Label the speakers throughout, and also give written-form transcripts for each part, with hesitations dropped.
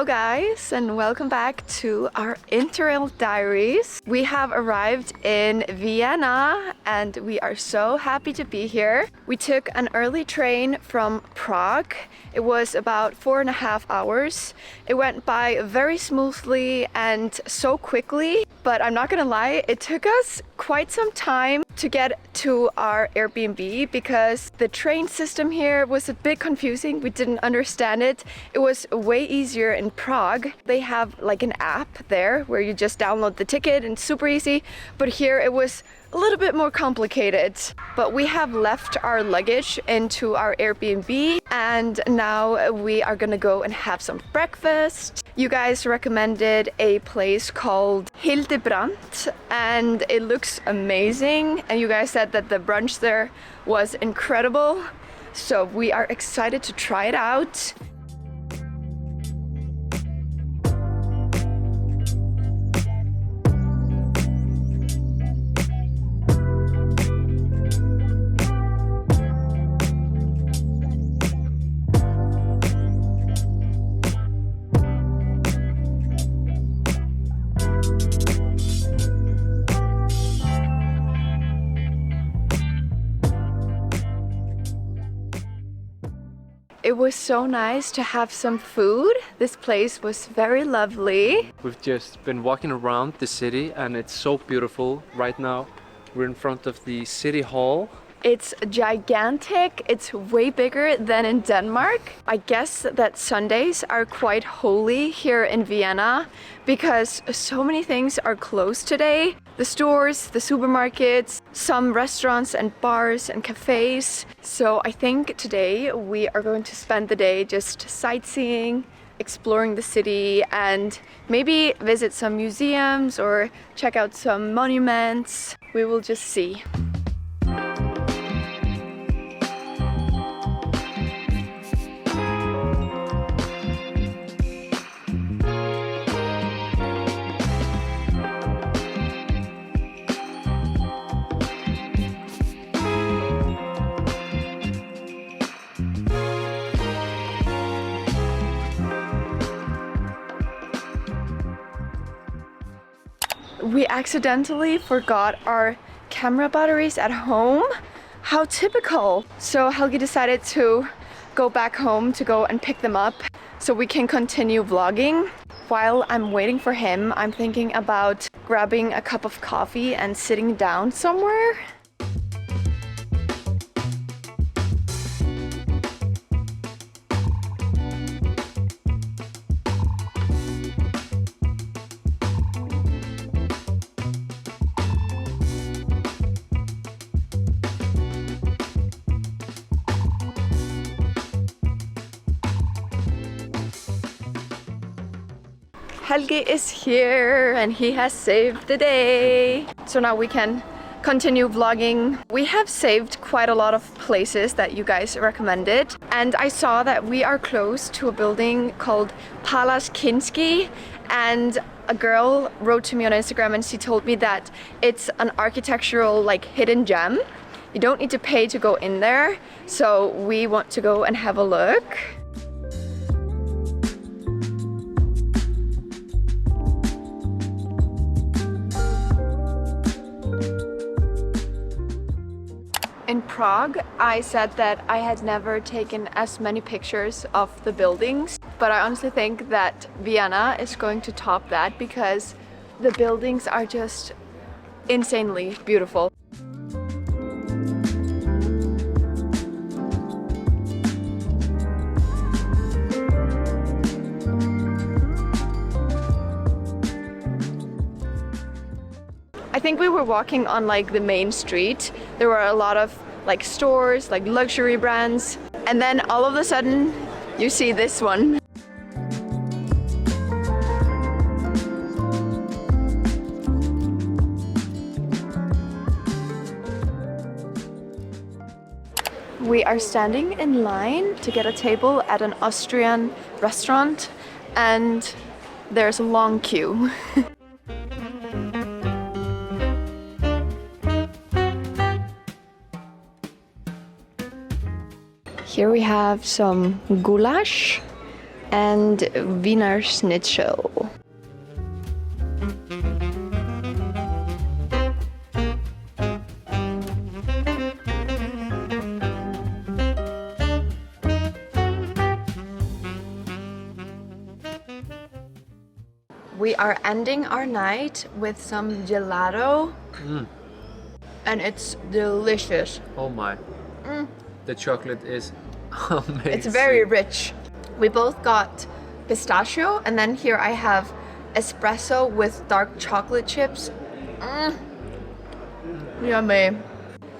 Speaker 1: Hello guys, and welcome back to our interrail diaries. We have arrived in Vienna and we are so happy to be here. We took an early train from Prague. It was about 4.5 hours. It went by very smoothly and so quickly, but I'm not gonna lie, it took us quite some time to get to our Airbnb because the train system here was a bit confusing. We didn't understand it. It was way easier in Prague. They have like an app there where you just download the ticket and super easy, but here it was a little bit more complicated. But we have left our luggage into our Airbnb and now we are gonna go and have some breakfast. You guys recommended a place called Hildebrandt and it looks amazing, and you guys said that the brunch there was incredible, so we are excited to try it out. It was so nice to have some food. This place was very lovely.
Speaker 2: We've just been walking around the city and it's so beautiful. Right now we're in front of the city hall.
Speaker 1: It's gigantic. It's way bigger than in Denmark. I guess that Sundays are quite holy here in Vienna because so many things are closed today. The stores, the supermarkets, some restaurants and bars and cafes. So I think today we are going to spend the day just sightseeing, exploring the city, and maybe visit some museums or check out some monuments. We will just see. We accidentally forgot our camera batteries at home. How typical. So Helgi decided to go back home to go and pick them up so we can continue vlogging. While I'm waiting for him, I'm thinking about grabbing a cup of coffee and sitting down somewhere. Helgi is here and he has saved the day. So now we can continue vlogging. We have saved quite a lot of places that you guys recommended. And I saw that we are close to a building called Palas Kinski. And a girl wrote to me on Instagram and she told me that it's an architectural like hidden gem. You don't need to pay to go in there. So we want to go and have a look. In Prague, I said that I had never taken as many pictures of the buildings, but I honestly think that Vienna is going to top that because the buildings are just insanely beautiful. I think we were walking on like the main street. There were a lot of like stores, like luxury brands. And then all of a sudden you see this one. We are standing in line to get a table at an Austrian restaurant and there's a long queue. Here we have some goulash. and Wiener Schnitzel. We are ending our night with some gelato, and it's delicious.
Speaker 2: Oh my. The chocolate is amazing.
Speaker 1: It's very rich. We both got pistachio, and then here I have espresso with dark chocolate chips. Yummy.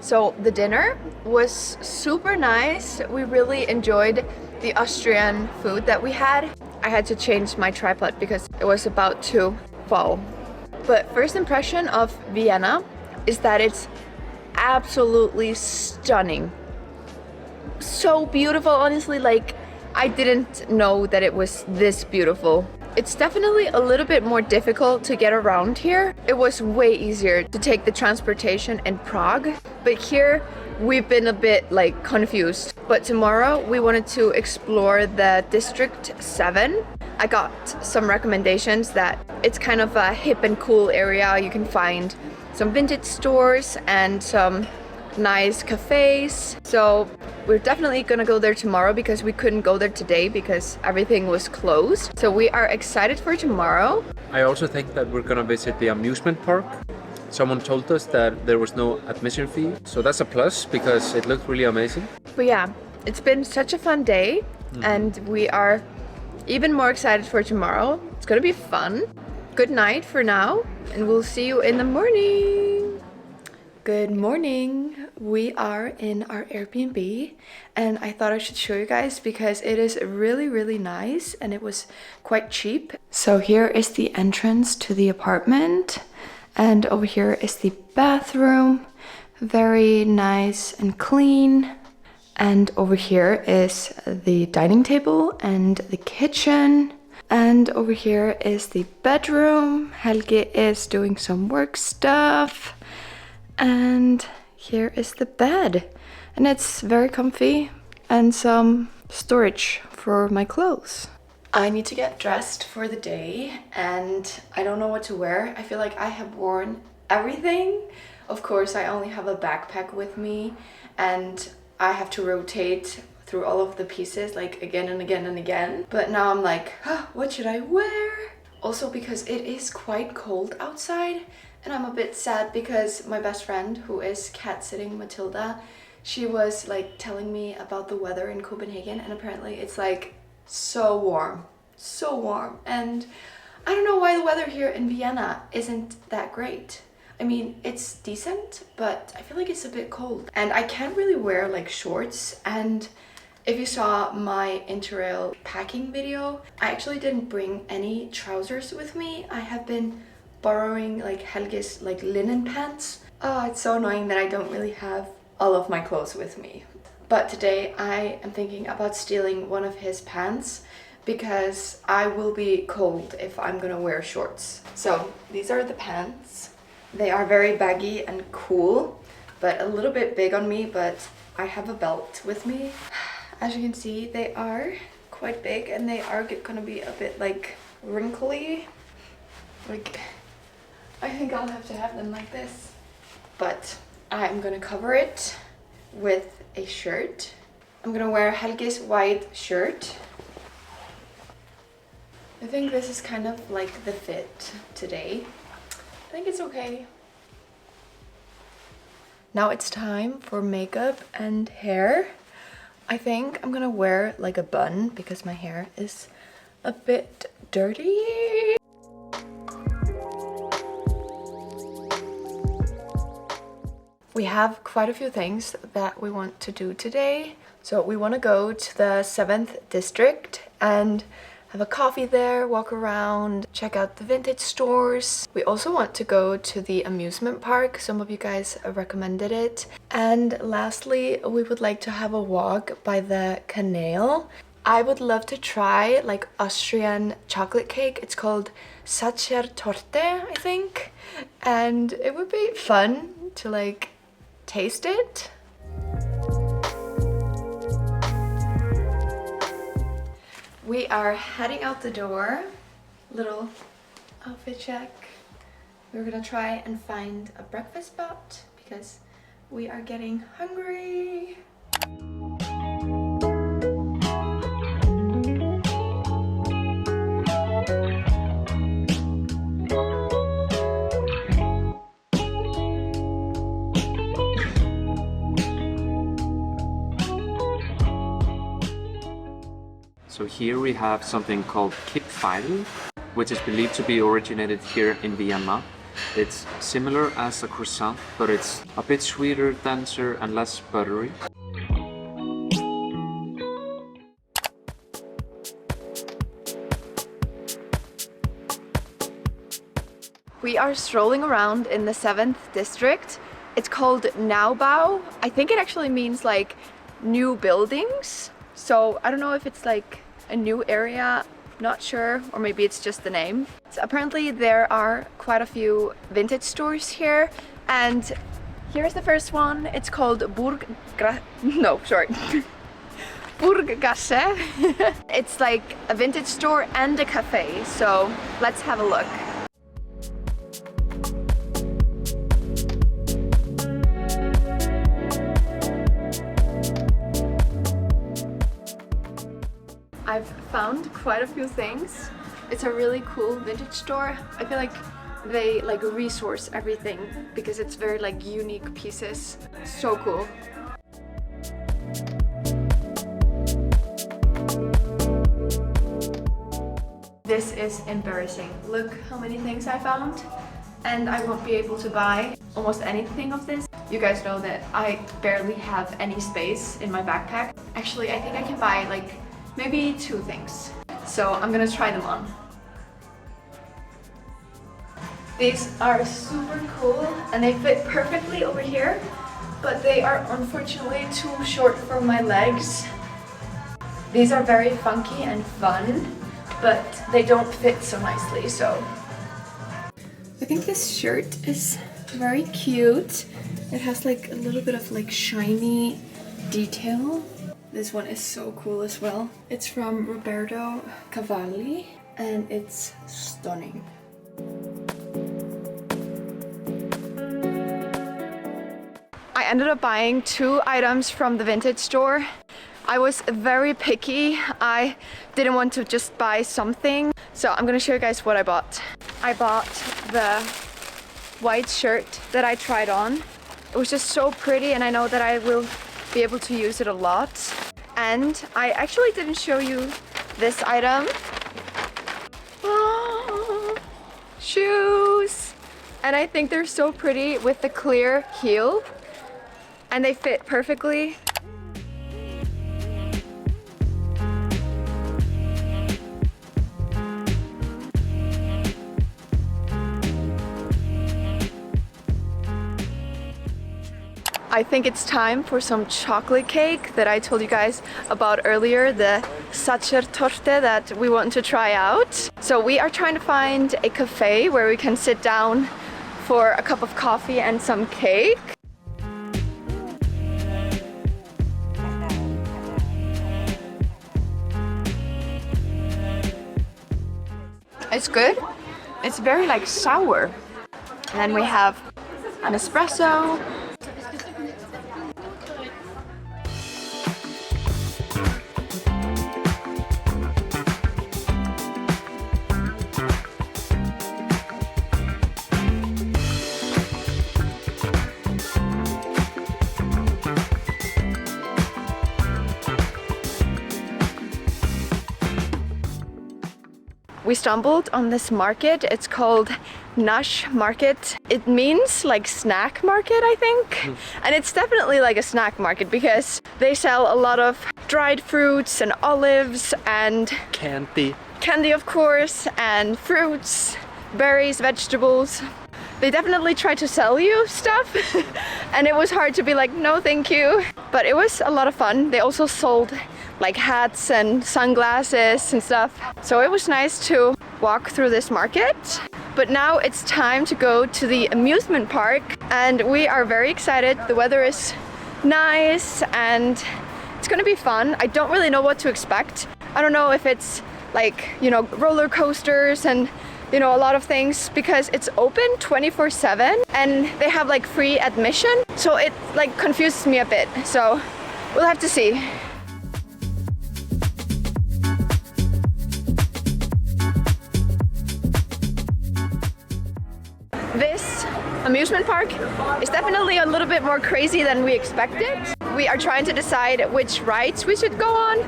Speaker 1: So the dinner was super nice. We really enjoyed the Austrian food that we had. I had to change my tripod because it was about to fall. But first impression of Vienna is that it's absolutely stunning. So beautiful, honestly, like I didn't know that it was this beautiful. It's definitely a little bit more difficult to get around here. It was way easier to take the transportation in Prague, but here we've been a bit like confused. But tomorrow we wanted to explore the District 7. I got some recommendations that it's kind of a hip and cool area. You can find some vintage stores and some nice cafes. So we're definitely gonna go there tomorrow because we couldn't go there today because everything was closed. So we are excited for tomorrow.
Speaker 2: I also think that we're gonna visit the amusement park. Someone told us that there was no admission fee, so that's a plus because it looked really amazing.
Speaker 1: But yeah, it's been such a fun day, and we are even more excited for tomorrow. It's gonna be fun. Good night for now, and we'll see you in the morning. Good morning. We are in our Airbnb, and I thought I should show you guys because it is really, really nice and it was quite cheap. So here is the entrance to the apartment, and over here is the bathroom. Very nice and clean. And over here is the dining table and the kitchen. And over here is the bedroom. Helge is doing some work stuff. And here is the bed. And it's very comfy and some storage for my clothes. I need to get dressed for the day and I don't know what to wear. I feel like I have worn everything. Of course, I only have a backpack with me and I have to rotate through all of the pieces like again and again and again. But now I'm like, what should I wear? Also because it is quite cold outside and I'm a bit sad because my best friend who is cat sitting, Matilda, she was like telling me about the weather in Copenhagen and apparently it's like so warm, and I don't know why the weather here in Vienna isn't that great. I mean, it's decent, but I feel like it's a bit cold and I can't really wear like shorts. And if you saw my interrail packing video, I actually didn't bring any trousers with me. I have been borrowing like Helge's like linen pants. Oh, it's so annoying that I don't really have all of my clothes with me. But today I am thinking about stealing one of his pants because I will be cold if I'm gonna wear shorts. So these are the pants. They are very baggy and cool, but a little bit big on me, but I have a belt with me. As you can see, they are quite big and they are gonna be a bit like wrinkly. Like, I think I'll have to have them like this. But I'm gonna cover it with a shirt. I'm gonna wear Helge's white shirt. I think this is kind of like the fit today. I think it's okay. Now it's time for makeup and hair. I think I'm gonna wear like a bun because my hair is a bit dirty. We have quite a few things that we want to do today. So we want to go to the 7th district and have a coffee there, walk around, check out the vintage stores. We also want to go to the amusement park. Some of you guys recommended it. And lastly, we would like to have a walk by the canal. I would love to try like Austrian chocolate cake. It's called sacher torte, I think. And it would be fun to like taste it. We are heading out the door. Little outfit check. We're gonna try and find a breakfast spot because we are getting hungry.
Speaker 2: So here we have something called Kipfeil, which is believed to be originated here in Vienna. It's similar as a croissant, but it's a bit sweeter, denser, and less buttery.
Speaker 1: We are strolling around in the 7th district. It's called Neubau. I think it actually means like new buildings. So I don't know if it's like a new area, not sure, or maybe it's just the name. So apparently there are quite a few vintage stores here, and here's the first one. It's called Burggasse. It's like a vintage store and a cafe, so let's have a look. I've found quite a few things. It's a really cool vintage store. I feel like they like resource everything because it's very like unique pieces. So cool. This is embarrassing. Look how many things I found, and I won't be able to buy almost anything of this. You guys know that I barely have any space in my backpack. Actually, I think I can buy like maybe 2 things. So I'm gonna try them on. These are super cool and they fit perfectly over here, but they are unfortunately too short for my legs. These are very funky and fun, but they don't fit so nicely, so. I think this shirt is very cute. It has like a little bit of like shiny detail. This one is so cool as well. It's from Roberto Cavalli and it's stunning. I ended up buying 2 items from the vintage store. I was very picky. I didn't want to just buy something. So I'm gonna show you guys what I bought. I bought the white shirt that I tried on. It was just so pretty and I know that I will be able to use it a lot. And I actually didn't show you this item. Oh, shoes! And I think they're so pretty with the clear heel. And they fit perfectly. I think it's time for some chocolate cake that I told you guys about earlier, the sacher torte that we want to try out. So we are trying to find a cafe where we can sit down for a cup of coffee and some cake. It's good. It's very like sour. And then we have an espresso. We stumbled on this market. It's called Naschmarkt. It means like snack market, I think. And it's definitely like a snack market because they sell a lot of dried fruits and olives and
Speaker 2: Candy.
Speaker 1: Candy, of course, and fruits, berries, vegetables. They definitely try to sell you stuff and it was hard to be like, no thank you. But it was a lot of fun. They also sold like hats and sunglasses and stuff. So it was nice to walk through this market. But now it's time to go to the amusement park and we are very excited. The weather is nice and it's gonna be fun. I don't really know what to expect. I don't know if it's like, you know, roller coasters and, you know, a lot of things, because it's open 24/7 and they have like free admission. So it like confuses me a bit. So we'll have to see. This amusement park is definitely a little bit more crazy than we expected. We are trying to decide which rides we should go on,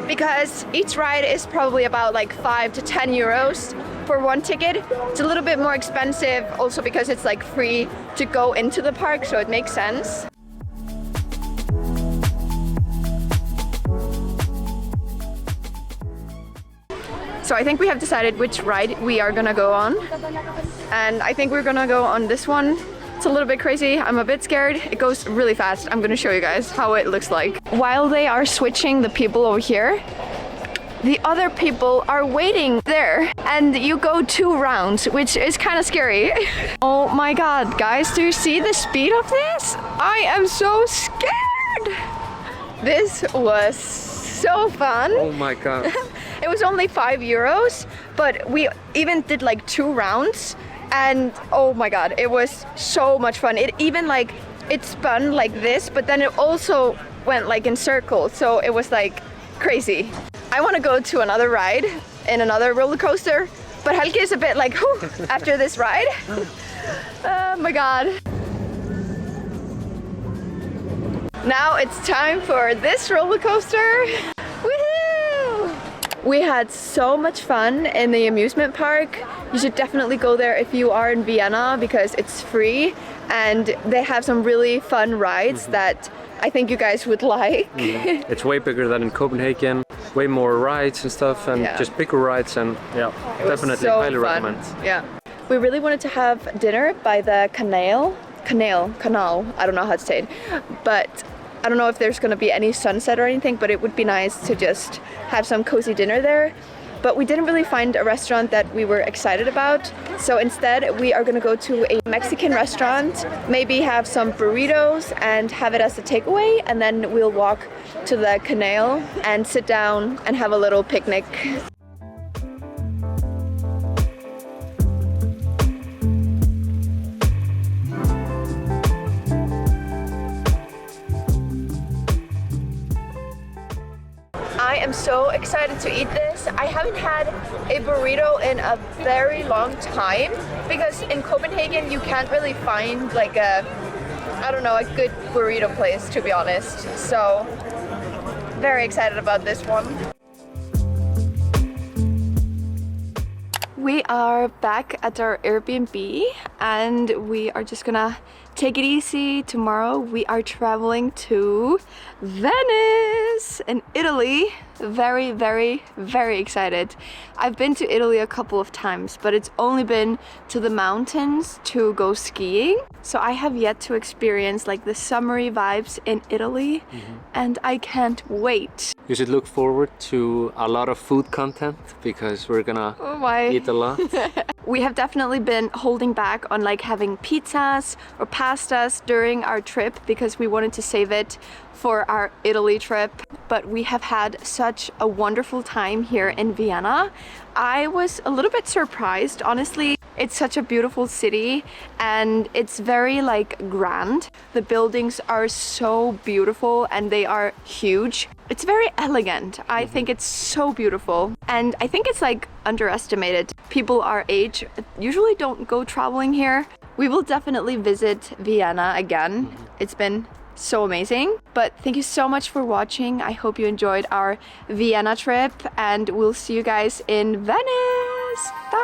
Speaker 1: because each ride is probably about like 5 to 10 euros for one ticket. It's a little bit more expensive also because it's like free to go into the park, so it makes sense. So I think we have decided which ride we are gonna go on. And I think we're gonna go on this one. It's a little bit crazy. I'm a bit scared. It goes really fast. I'm gonna show you guys how it looks like. While they are switching the people over here, the other people are waiting there. And you go 2 rounds, which is kind of scary. Oh my God, guys, do you see the speed of this? I am so scared. This was so fun.
Speaker 2: Oh my God.
Speaker 1: It was only 5 euros, but we even did like 2 rounds. And oh my God, it was so much fun. It even like, it spun like this, but then it also went like in circles. So it was like crazy. I want to go to another ride in another roller coaster, but Helge is a bit like, whew, after this ride. Oh my God. Now it's time for this roller coaster. Woohoo! We had so much fun in the amusement park. You should definitely go there if you are in Vienna, because it's free and they have some really fun rides that I think you guys would like.
Speaker 3: It's way bigger than in Copenhagen, way more rides and stuff, and just bigger rides, and yeah, definitely
Speaker 1: so
Speaker 3: highly
Speaker 1: fun.
Speaker 3: recommend.
Speaker 1: Yeah. We really wanted to have dinner by the canal, I don't know how to say it, but I don't know if there's gonna be any sunset or anything, but it would be nice to just have some cozy dinner there. But we didn't really find a restaurant that we were excited about. So instead, we are gonna go to a Mexican restaurant, maybe have some burritos and have it as a takeaway. And then we'll walk to the canal and sit down and have a little picnic. I am so excited to eat this. I haven't had a burrito in a very long time, because in Copenhagen you can't really find like a good burrito place, to be honest. So very excited about this one. We are back at our Airbnb and we are just gonna take it easy. Tomorrow we are traveling to Venice in Italy. Very, very, very excited. I've been to Italy a couple of times, but it's only been to the mountains to go skiing. So I have yet to experience like the summery vibes in Italy, and I can't wait.
Speaker 3: You should look forward to a lot of food content, because we're gonna eat a lot.
Speaker 1: We have definitely been holding back on like having pizzas or pastas during our trip, because we wanted to save it for our Italy trip. But we have had such a wonderful time here in Vienna. I was a little bit surprised, honestly. It's such a beautiful city and it's very like grand. The buildings are so beautiful and they are huge. It's very elegant. I think it's so beautiful. And I think it's like underestimated. People our age usually don't go traveling here. We will definitely visit Vienna again. It's been so amazing. But thank you so much for watching. I hope you enjoyed our Vienna trip and we'll see you guys in Venice. Bye!